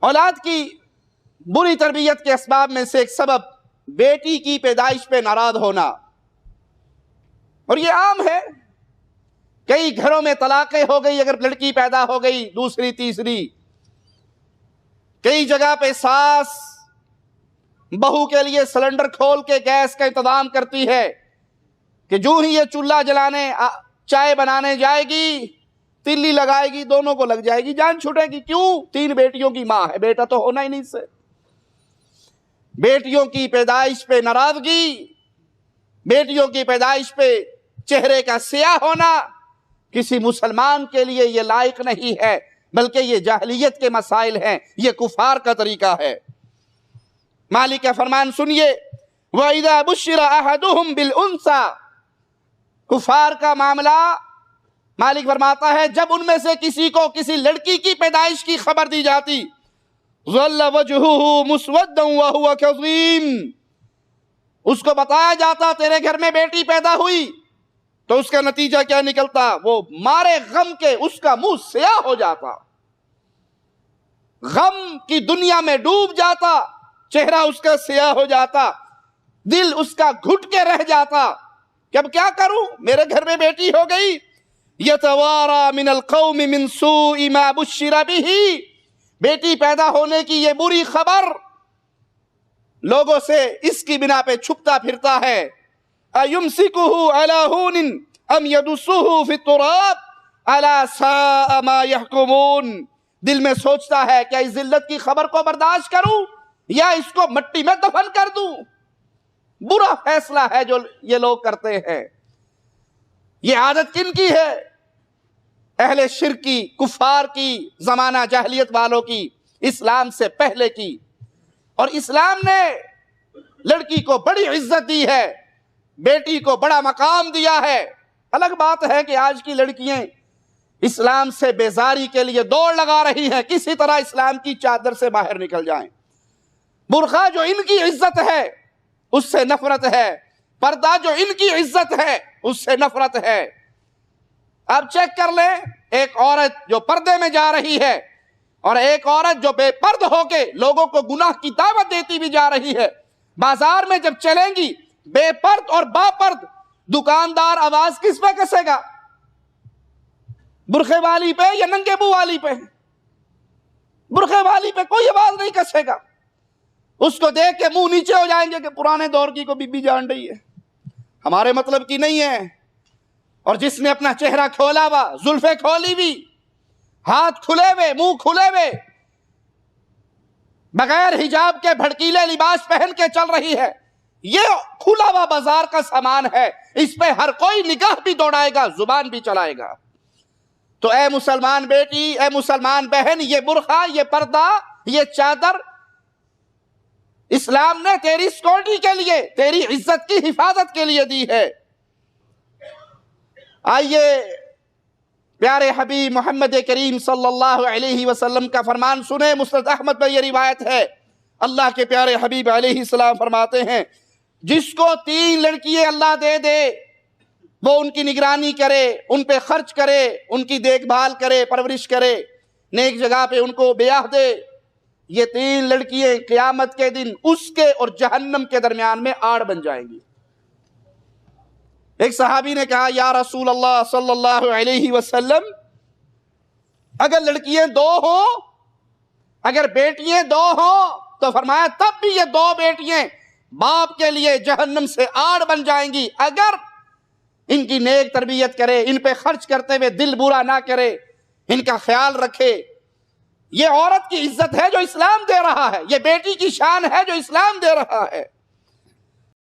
اولاد کی بری تربیت کے اسباب میں سے ایک سبب بیٹی کی پیدائش پہ ناراض ہونا، اور یہ عام ہے۔ کئی گھروں میں طلاقیں ہو گئی اگر لڑکی پیدا ہو گئی، دوسری تیسری۔ کئی جگہ پہ ساس بہو کے لیے سلنڈر کھول کے گیس کا انتظام کرتی ہے کہ جو ہی یہ چولہا جلانے چائے بنانے جائے گی، تلی لگائے گی، دونوں کو لگ جائے گی، جان چھوٹے گی۔ کیوں؟ 3 بیٹیوں کی ماں ہے، بیٹا تو ہونا ہی نہیں سے۔ بیٹیوں کی پیدائش پہ ناراضگی، بیٹیوں کی پیدائش پہ چہرے کا سیاہ ہونا کسی مسلمان کے لیے یہ لائق نہیں ہے، بلکہ یہ جاہلیت کے مسائل ہیں، یہ کفار کا طریقہ ہے۔ مالک کا فرمان سنیے، وَإِذَا بُشِّرَ أَحَدُهُمْ بِالْأُنثَىٰ، کفار کا معاملہ مالک فرماتا ہے جب ان میں سے کسی کو کسی لڑکی کی پیدائش کی خبر دی جاتی، ظَلَّ وَجْهُهُ مُسْوَدًّا وَهُوَ كَظِيمٌ، اس کو بتایا جاتا تیرے گھر میں بیٹی پیدا ہوئی، تو اس کا نتیجہ کیا نکلتا؟ وہ مارے غم کے اس کا منہ سیاہ ہو جاتا، غم کی دنیا میں ڈوب جاتا، چہرہ اس کا سیاہ ہو جاتا، دل اس کا گھٹ کے رہ جاتا کہ اب کیا کروں، میرے گھر میں بیٹی ہو گئی۔ یتوارا من القوم من سوء ما بشر به، بیٹی پیدا ہونے کی یہ بری خبر لوگوں سے اس کی بنا پہ چھپتا پھرتا ہے۔ ایمسکہ علی ہون ام یدسہ فی التراب الا ساء ما یحکمون، دل میں سوچتا ہے کیا اس ذلت کی خبر کو برداشت کروں یا اس کو مٹی میں دفن کر دوں۔ برا فیصلہ ہے جو یہ لوگ کرتے ہیں۔ یہ عادت کن کی ہے؟ اہل شرک کی، کفار کی، زمانہ جاہلیت والوں کی، اسلام سے پہلے کی۔ اور اسلام نے لڑکی کو بڑی عزت دی ہے، بیٹی کو بڑا مقام دیا ہے۔ الگ بات ہے کہ آج کی لڑکیاں اسلام سے بیزاری کے لیے دوڑ لگا رہی ہیں، کسی طرح اسلام کی چادر سے باہر نکل جائیں۔ برقع جو ان کی عزت ہے اس سے نفرت ہے، پردہ جو ان کی عزت ہے اس سے نفرت ہے۔ اب چیک کر لیں، ایک عورت جو پردے میں جا رہی ہے اور ایک عورت جو بے پرد ہو کے لوگوں کو گناہ کی دعوت دیتی بھی جا رہی ہے، بازار میں جب چلیں گی بے پرد اور با پرد، دکاندار آواز کس پہ کسے گا؟ برقعے والی پہ یا ننگے منہ والی پہ؟ برقعے والی پہ کوئی آواز نہیں کسے گا، اس کو دیکھ کے منہ نیچے ہو جائیں گے کہ پرانے دور کی کو بی بی جان رہی ہے، ہمارے مطلب کی نہیں ہے۔ اور جس نے اپنا چہرہ کھولا ہوا، زلفیں کھولی ہوئی، ہاتھ کھلے ہوئے، منہ کھلے ہوئے، بغیر حجاب کے بھڑکیلے لباس پہن کے چل رہی ہے، یہ کھلا ہوا بازار کا سامان ہے، اس پہ ہر کوئی نگاہ بھی دوڑائے گا، زبان بھی چلائے گا۔ تو اے مسلمان بیٹی، اے مسلمان بہن، یہ برقع، یہ پردہ، یہ چادر اسلام نے تیری سیکورٹی کے لیے، تیری عزت کی حفاظت کے لیے دی ہے۔ آئیے پیارے حبیب محمد کریم صلی اللہ علیہ وسلم کا فرمان سنیں۔ مسند احمد میں یہ روایت ہے، اللہ کے پیارے حبیب علیہ السلام فرماتے ہیں جس کو 3 لڑکیاں اللہ دے دے وہ ان کی نگرانی کرے، ان پہ خرچ کرے، ان کی دیکھ بھال کرے، پرورش کرے، نیک جگہ پہ ان کو بیاہ دے، یہ 3 لڑکیاں قیامت کے دن اس کے اور جہنم کے درمیان میں آڑ بن جائیں گی۔ ایک صحابی نے کہا یا رسول اللہ صلی اللہ علیہ وسلم، اگر لڑکیاں 2 ہوں، اگر بیٹیاں 2 ہوں، تو فرمایا تب بھی یہ 2 بیٹیاں باپ کے لیے جہنم سے آڑ بن جائیں گی، اگر ان کی نیک تربیت کرے، ان پہ خرچ کرتے ہوئے دل برا نہ کرے، ان کا خیال رکھے۔ یہ عورت کی عزت ہے جو اسلام دے رہا ہے، یہ بیٹی کی شان ہے جو اسلام دے رہا ہے۔